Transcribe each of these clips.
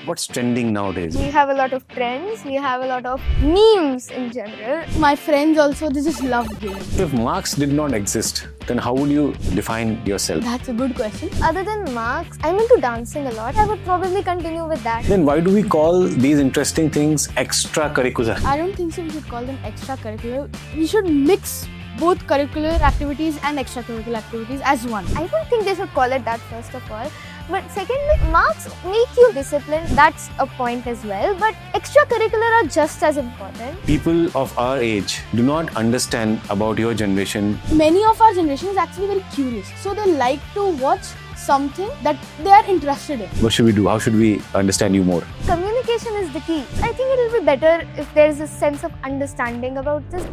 What's trending nowadays? We have a lot of trends, we have a lot of memes in general. My friends also, they just love games. If marks did not exist, then how would you define yourself? That's a good question. Other than marks, I'm into dancing a lot. I would probably continue with that. Then why do we call these interesting things extracurricular? I don't think so we should call them extracurricular. We should mix both curricular activities and extracurricular activities as one. I don't think they should call it that first of all. But secondly, marks make you disciplined. That's a point as well. But extracurricular are just as important. People of our age do not understand about your generation. Many of our generation is actually very curious. So they like to watch something that they are interested in. What should we do? How should we understand you more? Communication is the key. I think it will be better if there is a sense of understanding about this.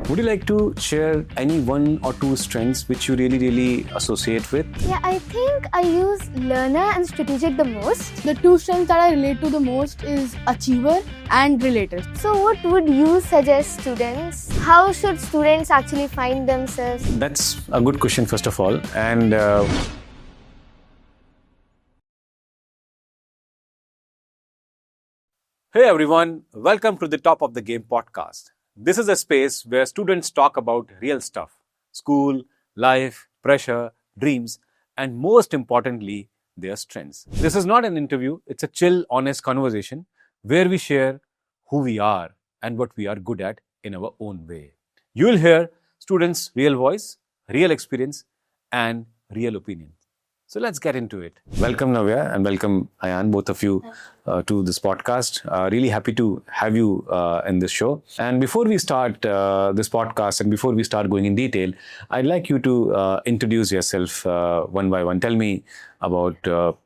Would you like to share any one or two strengths which you really associate with? Yeah, I think I use learner and strategic the most. The two strengths that I relate to the most is achiever and relator. So what would you suggest students? How should students actually find themselves? That's a good question, first of all. And hey everyone, welcome to the Top of the Game podcast. This is a space where students talk about real stuff: school, life, pressure, dreams, and most importantly, their strengths. This is not an interview, it's a chill, honest conversation where we share who we are and what we are good at in our own way. You will hear students' real voice, real experience, and real opinions. So let's get into it. Welcome Navya and welcome Ayaan, both of you to this podcast. Really happy to have you in this show. And before we start this podcast and before we start going in detail, I'd like you to introduce yourself one by one. Tell me about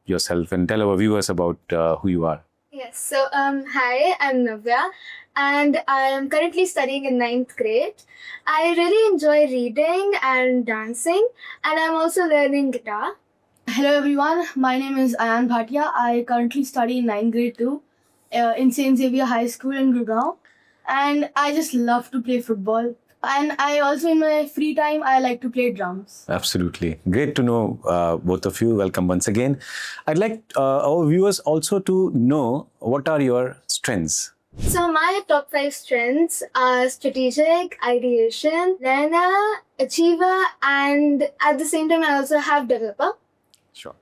yourself and tell our viewers about who you are. Yes, so hi, I'm Navya and I am currently studying in 9th grade. I really enjoy reading and dancing, and I'm also learning guitar. Hello everyone, my name is Ayaan Bhatia. I currently study in 9th grade too in St. Xavier High School in Gurgaon. And I just love to play football. And I also, in my free time, I like to play drums. Absolutely. Great to know both of you. Welcome once again. I'd like our viewers also to know what are your strengths. So my top 5 strengths are strategic, ideation, learner, achiever, and at the same time I also have developer. Sure.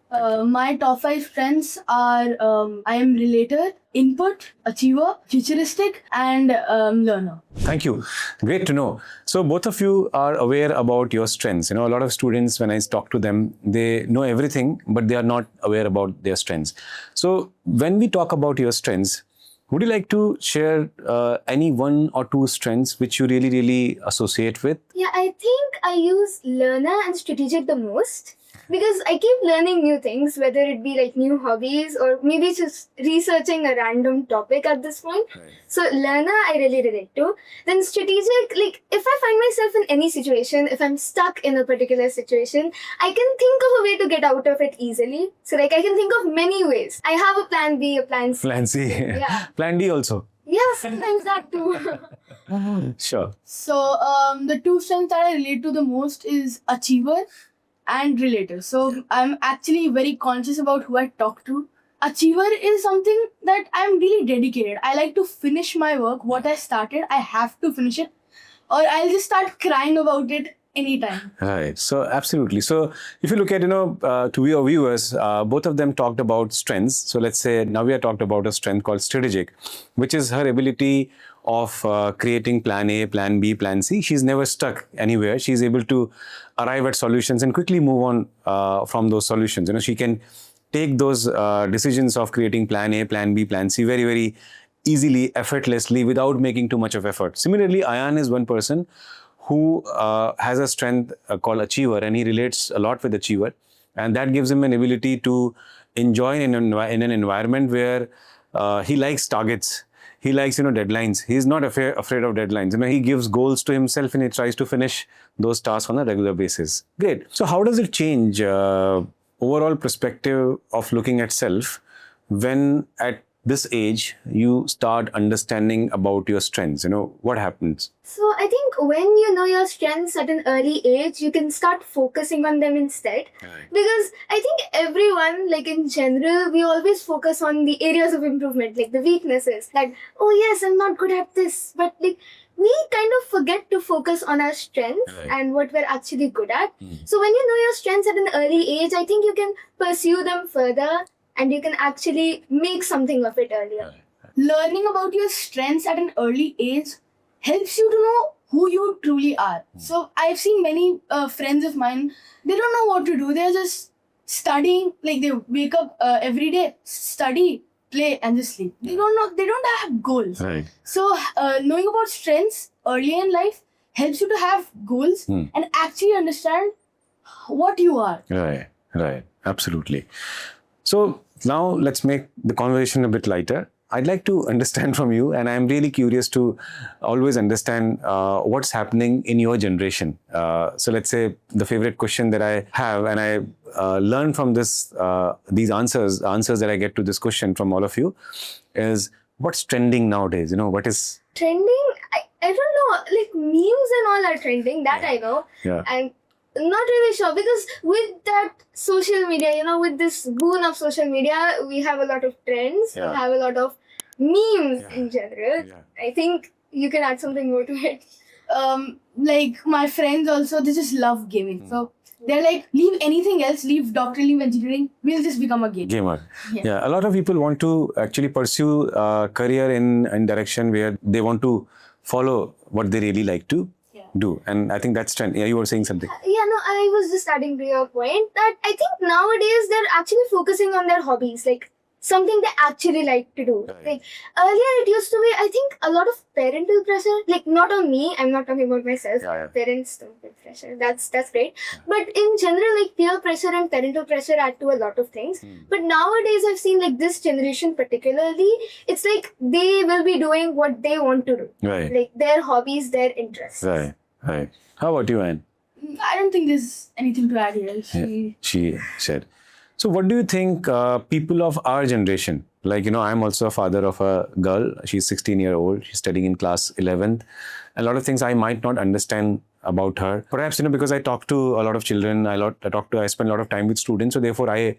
My top 5 strengths are I am relator, input, achiever, futuristic, and learner. Thank you. Great to know. So both of you are aware about your strengths. You know, a lot of students, when I talk to them, they know everything, but they are not aware about their strengths. So when we talk about your strengths, would you like to share any one or two strengths which you really associate with? Yeah, I think I use learner and strategic the most. Because I keep learning new things, whether it be like new hobbies or maybe just researching a random topic at this point. Right. So learner, I really relate to. Then strategic, like if I find myself in any situation, if I'm stuck in a particular situation, I can think of a way to get out of it easily. So like I can think of many ways. I have a plan B, a plan C. Plan C. Yeah. Plan D also. Yeah, sometimes that too. Sure. So the two strengths that I relate to the most is achiever and relator. So I'm actually very conscious about who I talk to. Achiever is something that I'm really dedicated. I like to finish my work. What I started, I have to finish it, or I'll just start crying about it anytime. Right. So absolutely. So if you look at, to your viewers, both of them talked about strengths. So let's say Navya talked about a strength called strategic, which is her ability of creating plan A, plan B, plan C. She's never stuck anywhere. She's able to arrive at solutions and quickly move on from those solutions. You know, she can take those decisions of creating plan A, plan B, plan C very easily, effortlessly, without making too much of effort. Similarly, Ayaan is one person who has a strength called achiever, and he relates a lot with achiever, and that gives him an ability to enjoy in an environment where he likes targets. He likes, deadlines. He's not afraid of deadlines. He gives goals to himself and he tries to finish those tasks on a regular basis. Great. So how does it change overall perspective of looking at self when at this age you start understanding about your strengths? What happens? So I think when you know your strengths at an early age, you can start focusing on them instead. Right. Because I think everyone, like in general, we always focus on the areas of improvement, like the weaknesses. Like, oh yes, I'm not good at this. But like we kind of forget to focus on our strengths Right. and what we're actually good at. So when you know your strengths at an early age, I think you can pursue them further and you can actually make something of it earlier. Learning about your strengths at an early age helps you to know who you truly are. So I've seen many friends of mine, they don't know what to do. They're just studying, like they wake up every day, study, play and just sleep. They don't have goals. Right. So knowing about strengths early in life helps you to have goals and actually understand what you are. Right. Absolutely. So now let's make the conversation a bit lighter. I'd like to understand from you, and I'm really curious to always understand what's happening in your generation. So let's say the favorite question that I have, and I learn from these answers that I get to this question from all of you, is what's trending nowadays? What is Trending? I don't know. Like memes and all are trending, that I know. Yeah. And not really sure because with that social media, with this boon of social media, we have a lot of trends, Yeah. we have a lot of memes in general. Yeah. I think you can add something more to it. Like my friends also, they just love gaming. So they're like, leave anything else, leave doctor, leave engineering, we'll just become a gamer. gamer? Yeah. A lot of people want to actually pursue a career in direction where they want to follow what they really like to do, and I think that's trend. Yeah, you were saying something. Yeah, no, I was just adding to your point that I think nowadays they're actually focusing on their hobbies, like something they actually like to do. Right. Like earlier it used to be, I think, a lot of parental pressure, like not on me, I'm not talking about myself. Yeah. Parents don't put pressure, that's great. But in general, like peer pressure and parental pressure add to a lot of things. But nowadays I've seen like this generation particularly, it's like they will be doing what they want to do. Right. Like their hobbies, their interests. Right. How about you, Anne? I don't think there's anything to add here. She said. So what do you think people of our generation, like, I'm also a father of a girl. She's 16-year-old. She's studying in class 11th. A lot of things I might not understand about her. Perhaps, because I talk to a lot of children, I spend a lot of time with students. So therefore, I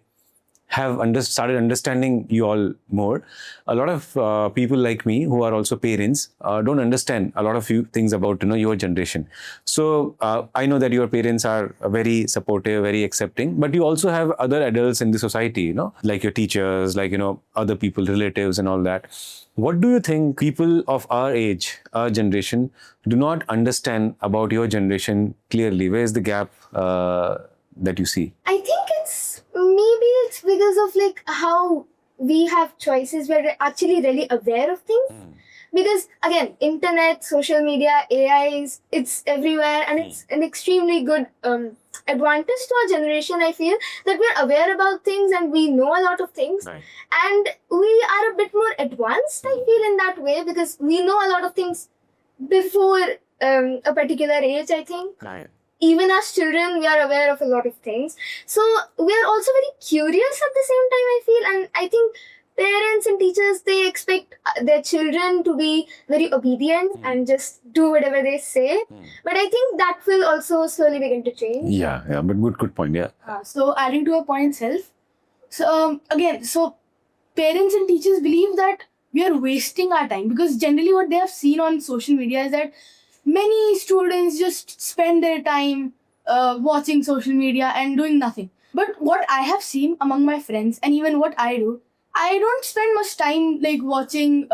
have started understanding you all more. A lot of people like me who are also parents don't understand a lot of things about your generation. So I know that your parents are very supportive, very accepting, but you also have other adults in the society, like your teachers, like other people, relatives, and all that. What do you think people of our age, our generation, do not understand about your generation clearly? Where is the gap that you see? I think maybe it's because of like how we have choices. We're actually really aware of things. Because again, internet, social media, AI, it's everywhere, and it's an extremely good advantage to our generation. I feel that we're aware about things and we know a lot of things. Right. And we are a bit more advanced, I feel, in that way, because we know a lot of things before a particular age, I think. Right. Even as children, we are aware of a lot of things. So we are also very curious at the same time, I feel. And I think parents and teachers, they expect their children to be very obedient and just do whatever they say. But I think that will also slowly begin to change. Yeah, but good point, yeah. So adding to a point itself. So so parents and teachers believe that we are wasting our time, because generally what they have seen on social media is that many students just spend their time watching social media and doing nothing. But what I have seen among my friends, and even what I do, I don't spend much time like watching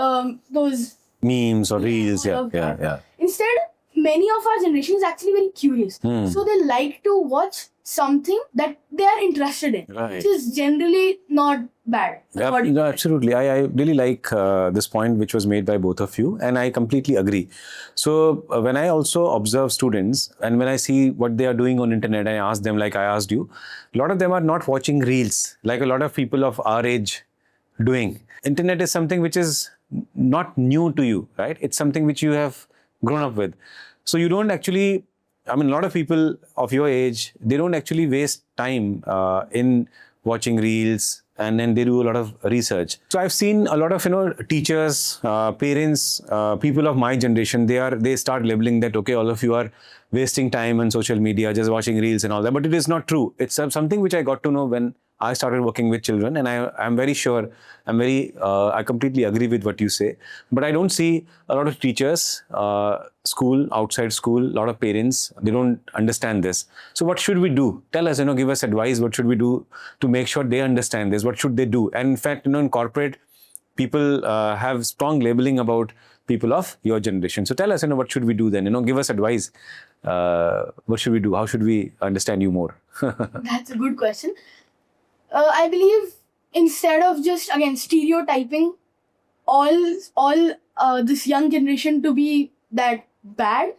those Memes or reels, all of that. yeah. Instead, many of our generation is actually very curious. So they like to watch something that they are interested in, Right. which is generally not bad. Yeah, What do you no, think? absolutely. I really like this point which was made by both of you, and I completely agree. So when I also observe students and when I see what they are doing on internet, I ask them, like I asked you, a lot of them are not watching reels like a lot of people of our age doing. Internet is something which is not new to you, right? It's something which you have grown up with. So you don't actually, a lot of people of your age, they don't actually waste time in watching reels, and then they do a lot of research. So I've seen a lot of teachers, parents, people of my generation. They start labeling that, okay, all of you are wasting time on social media, just watching reels and all that. But it is not true. It's something which I got to know when I started working with children, and I'm very sure, I completely agree with what you say. But I don't see a lot of teachers, outside school, a lot of parents, they don't understand this. So what should we do? Tell us, give us advice. What should we do to make sure they understand this? What should they do? And in fact, in corporate, people have strong labeling about people of your generation. So tell us, what should we do then? Give us advice. What should we do? How should we understand you more? That's a good question. I believe instead of just again stereotyping all this young generation to be that bad,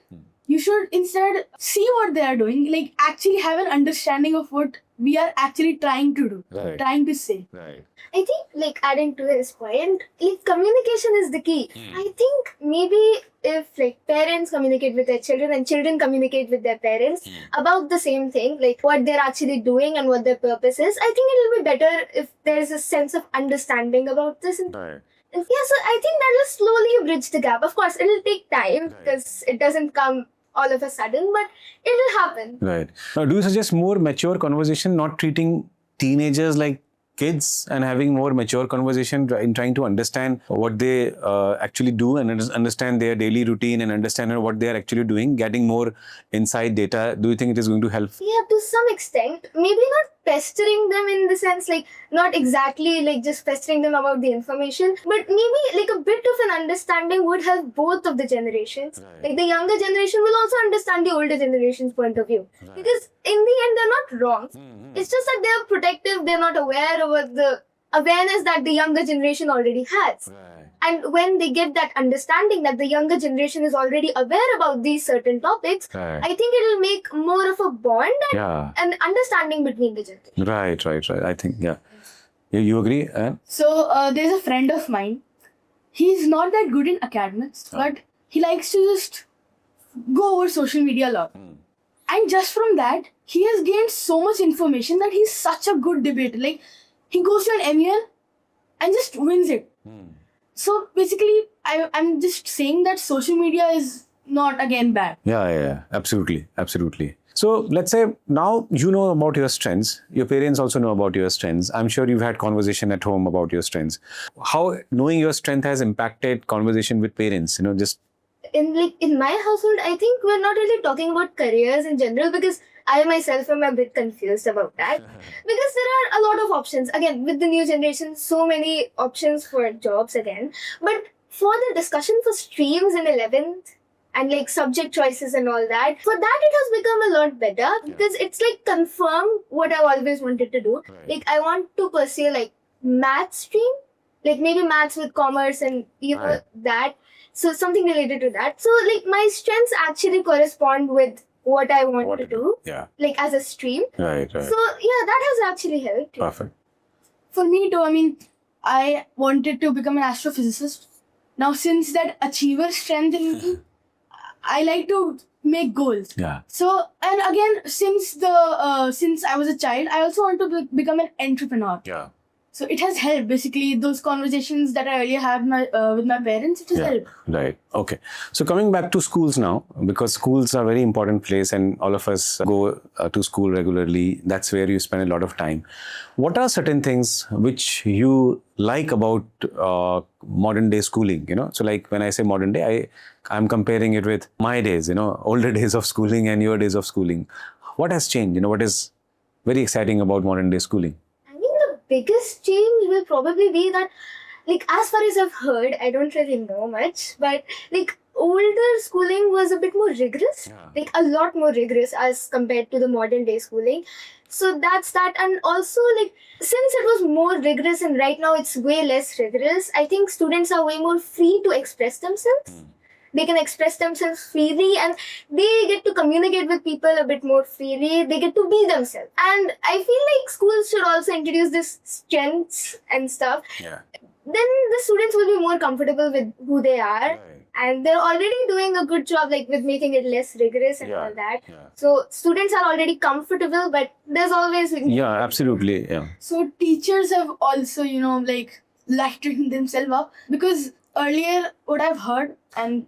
you should instead see what they are doing, like actually have an understanding of what we are actually trying to do, Right. trying to say. Right. I think, like, adding to his point, like, communication is the key. I think maybe if, like, parents communicate with their children and children communicate with their parents about the same thing, like what they're actually doing and what their purpose is, I think it'll be better if there's a sense of understanding about this. Right. And yeah, so I think that will slowly bridge the gap. Of course, it'll take time because it doesn't come all of a sudden, but it'll happen. Right. Now, do you suggest more mature conversation, not treating teenagers like kids and having more mature conversation in trying to understand what they actually do and understand their daily routine and understand what they are actually doing, getting more inside data? Do you think it is going to help? Yeah, to some extent. Maybe not pestering them in the sense, like, not exactly like just pestering them about the information, but maybe like a bit of an understanding would help both of the generations. Right. Like, the younger generation will also understand the older generation's point of view. Right. Because in the end, they're not wrong. It's just that they're protective, they're not aware of the awareness that the younger generation already has. Right. And when they get that understanding that the younger generation is already aware about these certain topics, Right. I think it'll make more of a bond Yeah. and understanding between the generations. Right. I think, yeah. You agree? So there's a friend of mine. He's not that good in academics, but he likes to just go over social media a lot. And just from that, he has gained so much information that he's such a good debater. Like, he goes to an MEL and just wins it. So basically, I'm just saying that social media is not again bad. Yeah. Absolutely. So let's say now you know about your strengths. Your parents also know about your strengths. I'm sure you've had conversation at home about your strengths. How knowing your strength has impacted conversation with parents? Just In my household, I think we're not really talking about careers in general because I myself am a bit confused about that. Because there are a lot of options. Again, with the new generation, so many options for jobs again. But for the discussion for streams in 11th and like subject choices and all that, for that it has become a lot better because it's like confirmed what I've always wanted to do. Right. Like, I want to pursue like math stream, like maybe maths with commerce and Right. that. So something related to that. So like my strengths actually correspond with what I want to do, Yeah. like as a stream. Right. So yeah, that has actually helped. Perfect. For me too, I wanted to become an astrophysicist. Now, since that achiever strength in me, I like to make goals. Yeah. So, and again, since I was a child, I also want to become an entrepreneur. Yeah. So it has helped. Basically, those conversations that I earlier had with my parents, it has helped. Right. Okay. So coming back to schools now, because schools are a very important place and all of us go to school regularly. That's where you spend a lot of time. What are certain things which you like about modern day schooling? So like when I say modern day, I'm comparing it with my days, older days of schooling and your days of schooling. What has changed? What is very exciting about modern day schooling? I think the biggest change will probably be that, like, as far as I've heard, I don't really know much, but like older schooling was a bit more rigorous, like a lot more rigorous as compared to the modern day schooling. So that's that. And also, like, since it was more rigorous and right now it's way less rigorous, I think students are way more free to express themselves. They can express themselves freely and they get to communicate with people a bit more freely. They get to be themselves. And I feel like schools should also introduce this strengths and stuff. Yeah. then the students will be more comfortable with who they are. Right. And they're already doing a good job, like with making it less rigorous and all that. Yeah. So students are already comfortable, but there's always Yeah, absolutely. Yeah. So teachers have also, like lightened themselves up, because earlier what I've heard and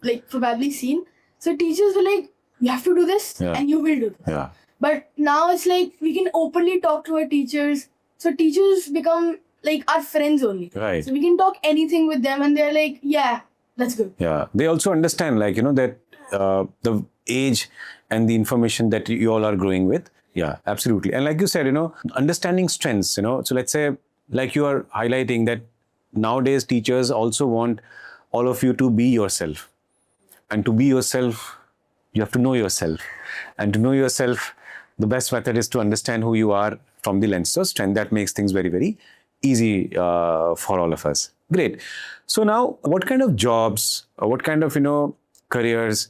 like probably seen, so teachers were like, you have to do this Yeah. and you will do this. Yeah. But now it's like we can openly talk to our teachers. So teachers become like our friends only. Right. So we can talk anything with them and they're like, yeah, that's good. Yeah. They also understand, like, that the age and the information that you all are growing with. Yeah, absolutely. And like you said, understanding strengths, so let's say, like you are highlighting that nowadays teachers also want all of you to be yourself. And to be yourself, you have to know yourself. And to know yourself, the best method is to understand who you are from the lens of strength. That makes things very, very easy for all of us. Great. So now, what kind of jobs, what kind of, careers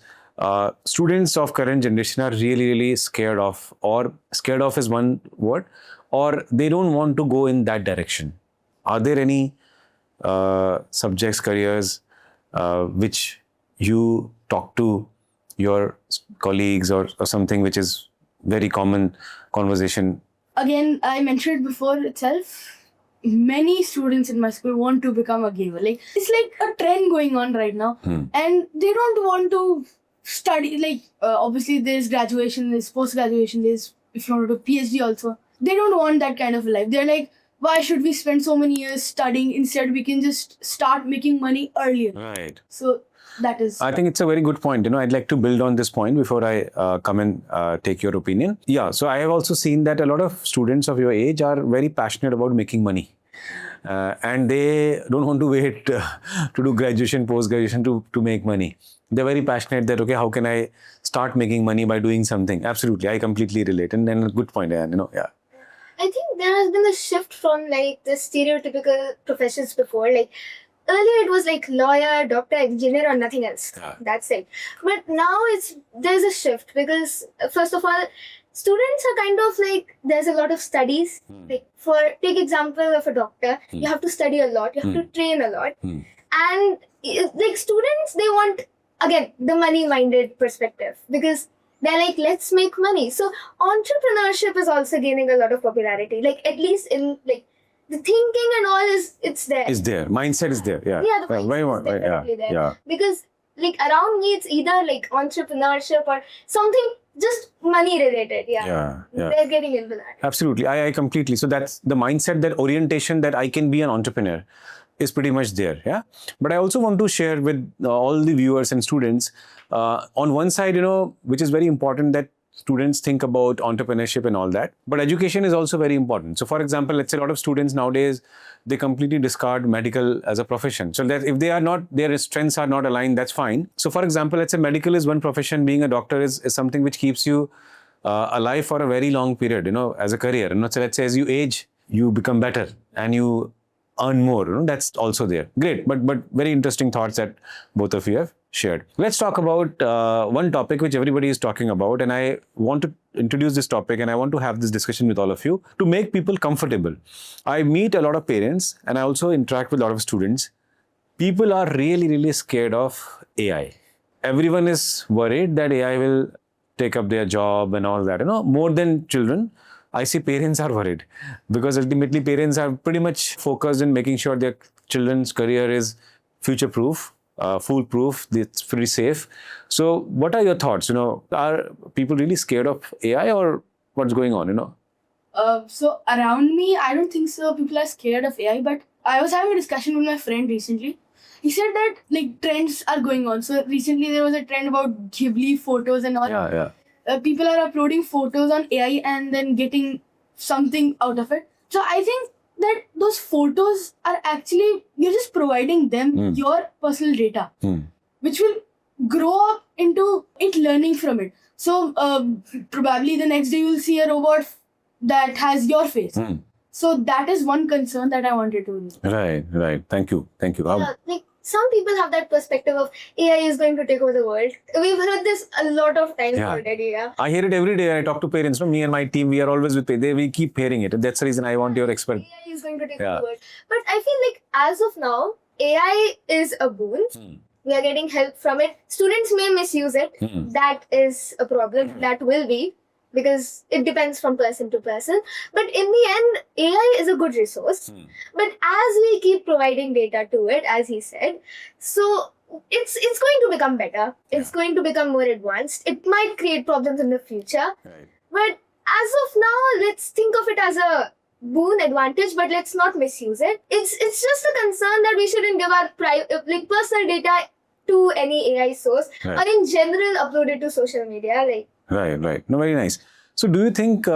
students of current generation are really, really scared of, or scared of is one word, or they don't want to go in that direction? Are there any subjects, careers, which you talk to your colleagues or something which is very common conversation? Again, I mentioned it before itself. Many students in my school want to become a gamer. Like, it's like a trend going on right now. And they don't want to study. Like, obviously there's graduation, there's post-graduation, there's, if you want to do PhD also. They don't want that kind of life. They're like, why should we spend so many years studying? Instead, we can just start making money earlier. Right. So that is... I think it's a very good point. I'd like to build on this point before I come and take your opinion. Yeah, so I have also seen that a lot of students of your age are very passionate about making money. And they don't want to wait to do graduation, post-graduation to make money. They're very passionate that, okay, how can I start making money by doing something? Absolutely, I completely relate. And then a good point, Ayaan, yeah. I think there has been a shift from like the stereotypical professions before. Like earlier it was like lawyer, doctor, engineer, or nothing else. Yeah. That's it. But now there's a shift because first of all, students are kind of like, there's a lot of studies. Like take example of a doctor, you have to study a lot, you have to train a lot. And like students, they want, again, the money-minded perspective because they're like, let's make money. So entrepreneurship is also gaining a lot of popularity. Like at least in like the thinking and all it's there. Is there. Mindset is there. Yeah. Yeah, the mindset is definitely there. Yeah. Because like around me, it's either like entrepreneurship or something just money related. Yeah. They're getting into that. Absolutely. I completely. So that's the mindset, that orientation that I can be an entrepreneur is pretty much there. Yeah. But I also want to share with all the viewers and students on one side, which is very important, that students think about entrepreneurship and all that. But education is also very important. So for example, let's say a lot of students nowadays, they completely discard medical as a profession. So that if they are not, their strengths are not aligned, that's fine. So for example, let's say medical is one profession, being a doctor is something which keeps you alive for a very long period, as a career. So let's say as you age, you become better and you earn more. That's also there. Great. But very interesting thoughts that both of you have shared. Let's talk about one topic which everybody is talking about, and I want to introduce this topic and I want to have this discussion with all of you to make people comfortable. I meet a lot of parents and I also interact with a lot of students. People are really, really scared of AI. Everyone is worried that AI will take up their job and all that. More than children, I see parents are worried because ultimately parents are pretty much focused in making sure their children's career is future-proof, foolproof, it's pretty safe. So what are your thoughts? Are people really scared of AI or what's going on, So around me, I don't think so. People are scared of AI, but I was having a discussion with my friend recently. He said that like trends are going on. So recently there was a trend about Ghibli photos and all. Yeah. People are uploading photos on AI and then getting something out of it. So I think that those photos are actually, you're just providing them your personal data, which will grow up into it learning from it. So probably the next day you'll see a robot that has your face. So that is one concern that I wanted to. Right. Thank you. Yeah, like some people have that perspective of AI is going to take over the world. We've heard this a lot of times Yeah. already. Yeah. I hear it every day. I talk to parents. Me and my team, we are always with parents. We keep hearing it. That's the reason I want your expert. AI is going to take Yeah. over the world. But I feel like as of now, AI is a boon. We are getting help from it. Students may misuse it. That is a problem. That will be, because it depends from person to person. But in the end, AI is a good resource. But as we keep providing data to it, as he said, so it's going to become better. It's going to become more advanced. It might create problems in the future. Right. But as of now, let's think of it as a boon advantage, but let's not misuse it. It's just a concern that we shouldn't give our personal data to any AI source, Right. or in general upload it to social media. Like, Right. No, very nice. So, do you think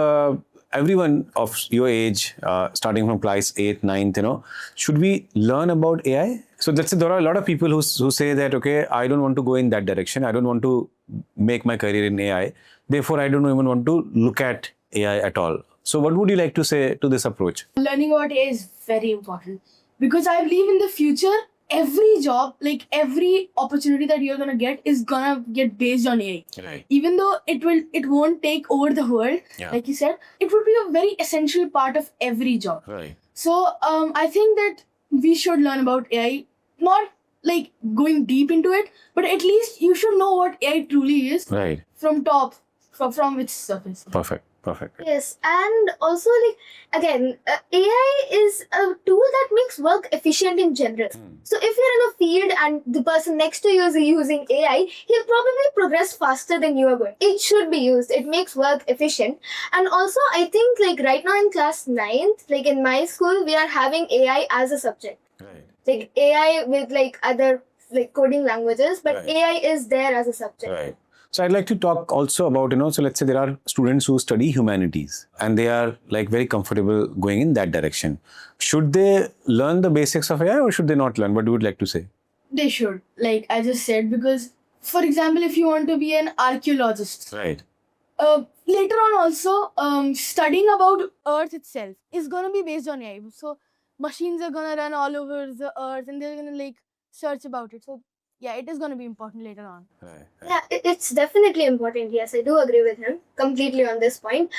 everyone of your age, starting from class 8th, 9th, should we learn about AI? So, let's say there are a lot of people who say that, okay, I don't want to go in that direction. I don't want to make my career in AI. Therefore, I don't even want to look at AI at all. So, what would you like to say to this approach? Learning about AI is very important because I believe in the future, every job, like every opportunity that you're gonna get is gonna get based on AI. Right. Even though it won't take over the world, like you said, it would be a very essential part of every job. Right. So I think that we should learn about AI, not like going deep into it, but at least you should know what AI truly is Right. from from its surface. Perfect. yes, and also again, AI is a tool that makes work efficient in general. So if you're in a field and the person next to you is using AI, he'll probably progress faster than you are going. It should be used. It makes work efficient. And also, I think right now in class 9th, in my school, we are having AI as a subject. Right. AI with other coding languages, but Right. AI is there as a subject. Right. So I'd like to talk also about, so let's say there are students who study humanities and they are very comfortable going in that direction. Should they learn the basics of AI or should they not learn? What would you like to say? They should, like I just said, because for example, if you want to be an archaeologist, Right. later on also studying about Earth itself is gonna be based on AI. So machines are gonna run all over the Earth and they're gonna search about it. So yeah, it is gonna be important later on. Right. Yeah, it's definitely important. Yes, I do agree with him completely on this point,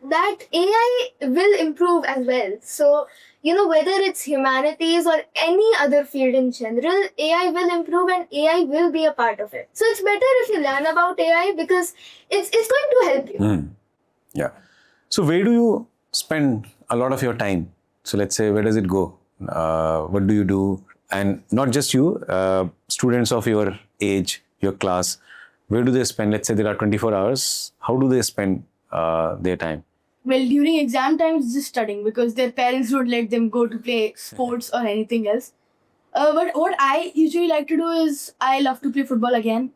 that AI will improve as well. So, whether it's humanities or any other field in general, AI will improve and AI will be a part of it. So it's better if you learn about AI because it's going to help you. Yeah. So where do you spend a lot of your time? So let's say, where does it go? What do you do? And not just you, students of your age, your class, where do they spend? Let's say there are 24 hours. How do they spend their time? Well, during exam times, just studying because their parents would let them go to play sports or anything else. But what I usually like to do is I love to play football again.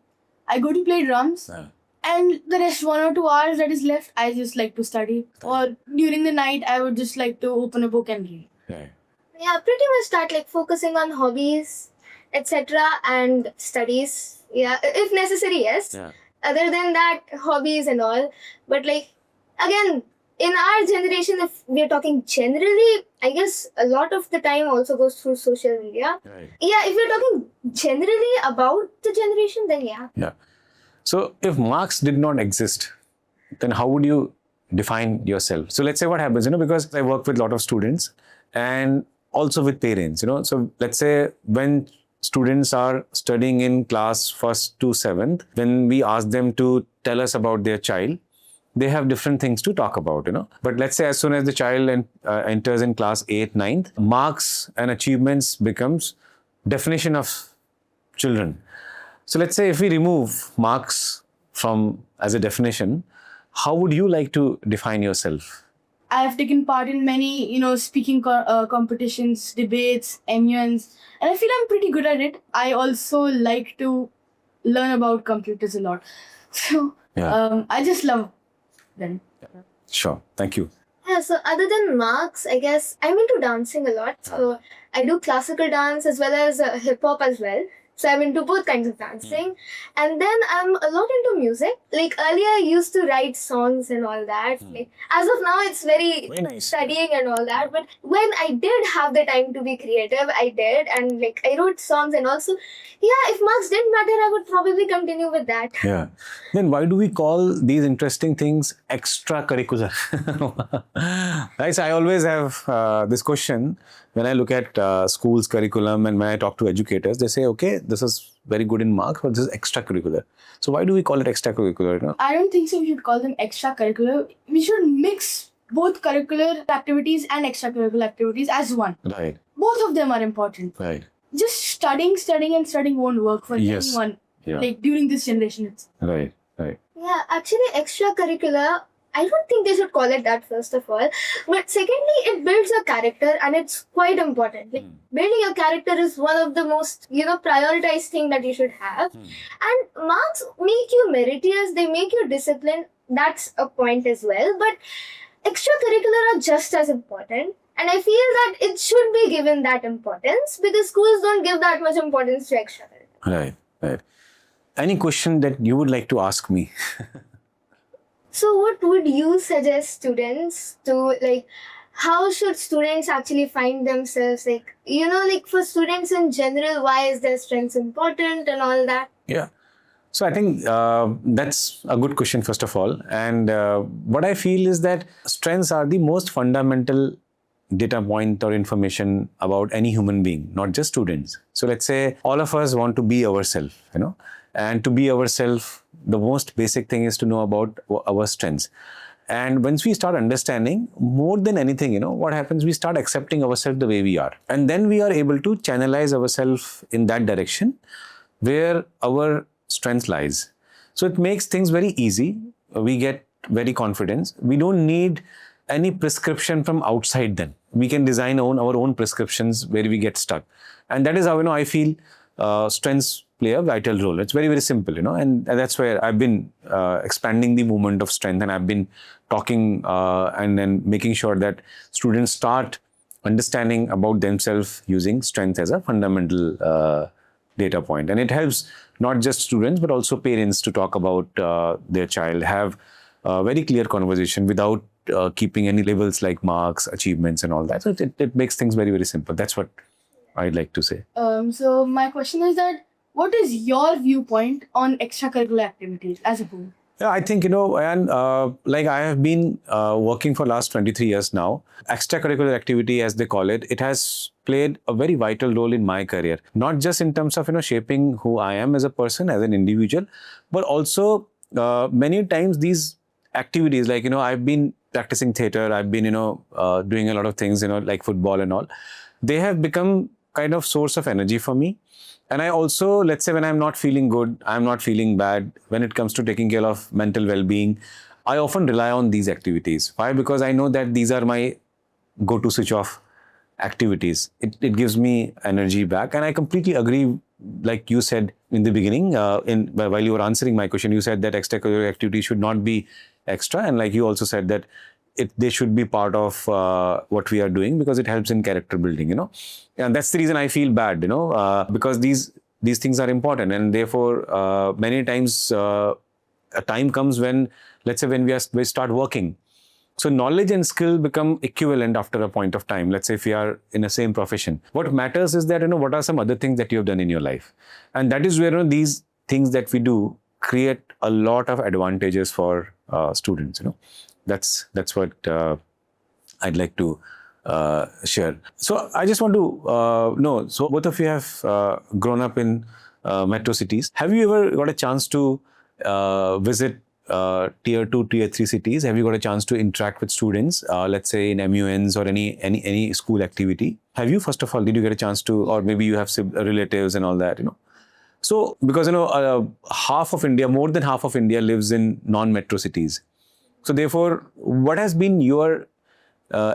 I go to play drums. And the rest 1 or 2 hours that is left, I just like to study. Or during the night, I would just like to open a book and read. Right. Yeah, pretty much start focusing on hobbies, etc. and studies. Yeah, if necessary, yes. Yeah. Other than that, hobbies and all. But again, in our generation, if we're talking generally, I guess a lot of the time also goes through social media. Right. Yeah, if we're talking generally about the generation, then yeah. Yeah. So if marks did not exist, then how would you define yourself? So let's say what happens, because I work with a lot of students and also with parents, So let's say when students are studying in class 1st to 7th, when we ask them to tell us about their child, they have different things to talk about, But let's say as soon as the child enters in class 8th, 9th, marks and achievements becomes definition of children. So let's say if we remove marks as a definition, how would you like to define yourself? I have taken part in many, speaking competitions, debates, MUNs, and I feel I'm pretty good at it. I also like to learn about computers a lot. So I just love them. Sure. Thank you. Yeah, so other than marks, I guess I'm into dancing a lot. So I do classical dance as well as hip hop as well. So I'm into both kinds of dancing. And then I'm a lot into music. Like earlier I used to write songs and all that. Like as of now it's very nice. studying and all that. But when I did have the time to be creative, I did. And like I wrote songs and also, yeah, if marks didn't matter, I would probably continue with that. Yeah. Then why do we call these interesting things extracurricular? Right. So I always have this question when I look at school's curriculum and when I talk to educators. They say, okay, this is very good in marks, but this is extracurricular. So why do we call it extracurricular? You know? I don't think so. We should call them extracurricular. We should mix both curricular activities and extracurricular activities as one. Right. Both of them are important. Right. Just studying won't work for anyone. Yeah. Like during this generation. Right. Right. Yeah, actually, extracurricular, I don't think they should call it that first of all. But secondly, it builds a character and it's quite important. Like, building a character is one of the most, prioritized thing that you should have. And marks make you meritorious, they make you disciplined. That's a point as well. But extracurricular are just as important. And I feel that it should be given that importance because schools don't give that much importance to extracurricular. Right. Right. Any question that you would like to ask me? So what would you suggest students to, like, how should students actually find themselves? Like, for students in general, why is their strengths important and all that? Yeah. So I think that's a good question, first of all. And what I feel is that strengths are the most fundamental data point or information about any human being, not just students. So let's say all of us want to be ourselves, and to be ourselves, the most basic thing is to know about our strengths. And once we start understanding more than anything, what happens, we start accepting ourselves the way we are. And then we are able to channelize ourselves in that direction where our strength lies. So it makes things very easy. We get very confident. We don't need any prescription from outside then. We can design our own prescriptions where we get stuck. And that is how, I feel strengths play a vital role. It's very, very simple, and that's where I've been expanding the movement of strength, and I've been talking and then making sure that students start understanding about themselves using strength as a fundamental data point. And it helps not just students, but also parents to talk about their child, have a very clear conversation without keeping any labels like marks, achievements and all that. So it makes things very, very simple. That's what I'd like to say. So my question is that what is your viewpoint on extracurricular activities as a whole? Yeah, I think, Ayaan, like I have been working for last 23 years now. Extracurricular activity, as they call it, it has played a very vital role in my career. Not just in terms of, shaping who I am as a person, as an individual, but also many times these activities, like, I've been practicing theater, I've been, doing a lot of things, like football and all. They have become kind of source of energy for me. And I also, let's say when I'm not feeling good, I'm not feeling bad, when it comes to taking care of mental well-being, I often rely on these activities. Why? Because I know that these are my go-to switch off activities. It gives me energy back. And I completely agree, like you said in the beginning, while you were answering my question, you said that extracurricular activities should not be extra. And like you also said that they should be part of what we are doing because it helps in character building, And that's the reason I feel bad, because these things are important. And therefore, many times a time comes when, let's say when we start working. So knowledge and skill become equivalent after a point of time. Let's say if we are in the same profession. What matters is that, what are some other things that you have done in your life? And that is where, these things that we do create a lot of advantages for students, That's what I'd like to share. So I just want to know, so both of you have grown up in metro cities. Have you ever got a chance to visit tier 2, tier 3 cities? Have you got a chance to interact with students, let's say in MUNs or any school activity? Have you, first of all, did you get a chance to, or maybe you have relatives and all that, So, because, half of India, more than half of India lives in non-metro cities. So therefore, what has been your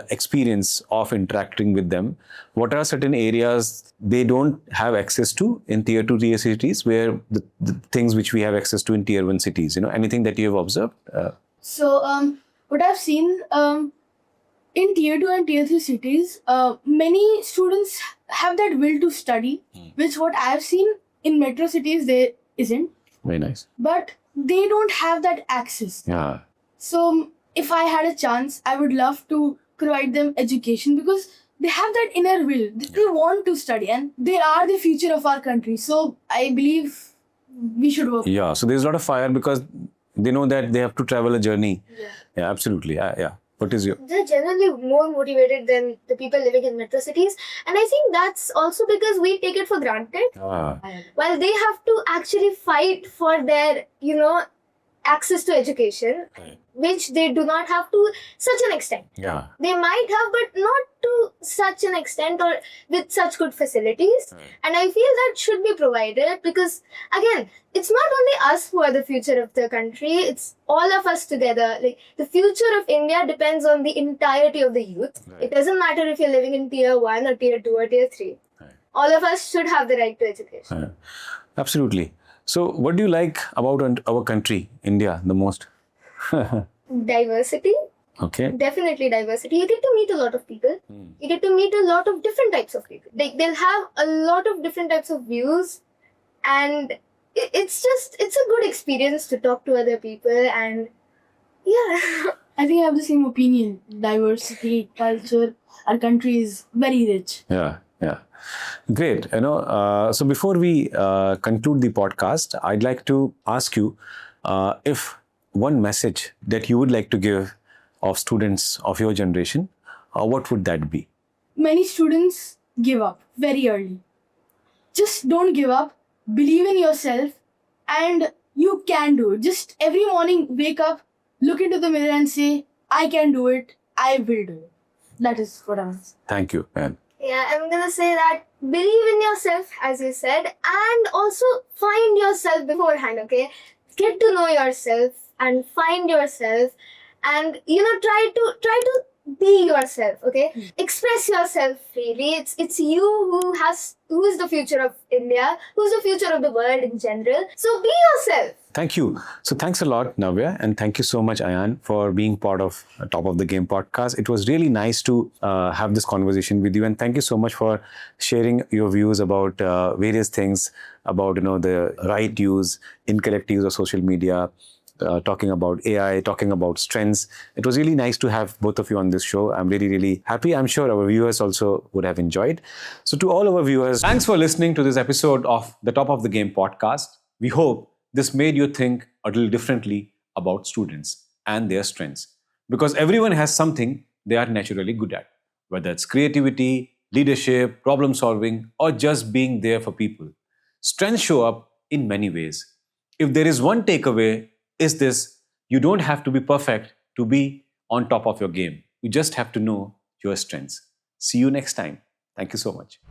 experience of interacting with them? What are certain areas they don't have access to in tier 2, tier cities, where the things which we have access to in tier 1 cities? Anything that you have observed? So what I've seen in tier 2 and tier 3 cities, many students have that will to study, which what I've seen in metro cities there isn't, Very nice. but they don't have that access. Yeah. So if I had a chance, I would love to provide them education because they have that inner will. They want to study and they are the future of our country. So I believe we should work. Yeah. So there's a lot of fire because they know that they have to travel a journey. Yeah, absolutely. Yeah. What is your? They're generally more motivated than the people living in metro cities. And I think that's also because we take it for granted. While they have to actually fight for their, access to education, which they do not have to such an extent. Yeah. They might have, but not to such an extent or with such good facilities. And I feel that should be provided because, again, it's not only us who are the future of the country, it's all of us together. Like, the future of India depends on the entirety of the youth. It doesn't matter if you're living in tier 1 or tier 2 or tier 3. All of us should have the right to education. Absolutely. So what do you like about our country, India, the most? Diversity. Okay. Definitely diversity. You get to meet a lot of people. You get to meet a lot of different types of people. They'll have a lot of different types of views, and it's a good experience to talk to other people. And yeah, I think I have the same opinion. Diversity, culture, our country is very rich. Yeah. Great. So before we conclude the podcast, I'd like to ask you if one message that you would like to give of students of your generation, what would that be? Many students give up very early. Just don't give up. Believe in yourself and you can do it. Just every morning, wake up, look into the mirror and say, I can do it. I will do it. That is what I'm saying. Thank you, man. Yeah, I'm gonna say that believe in yourself, as you said, and also find yourself beforehand, okay? Get to know yourself and find yourself and, try to be yourself, okay? Express yourself freely. It's you who is the future of India, who's the future of the world in general. So be yourself. Thank you. So thanks a lot, Navya, and thank you so much, Ayaan, for being part of Top of the Game podcast. It was really nice to have this conversation with you, and thank you so much for sharing your views about various things, about the right use, incorrect use of social media, talking about AI, talking about strengths. It was really nice to have both of you on this show. I'm really, really happy. I'm sure our viewers also would have enjoyed. So to all our viewers, thanks for listening to this episode of the Top of the Game podcast. We hope this made you think a little differently about students and their strengths. Because everyone has something they are naturally good at, whether it's creativity, leadership, problem solving, or just being there for people. Strengths show up in many ways. If there is one takeaway, is this: you don't have to be perfect to be on top of your game. You just have to know your strengths. See you next time. Thank you so much.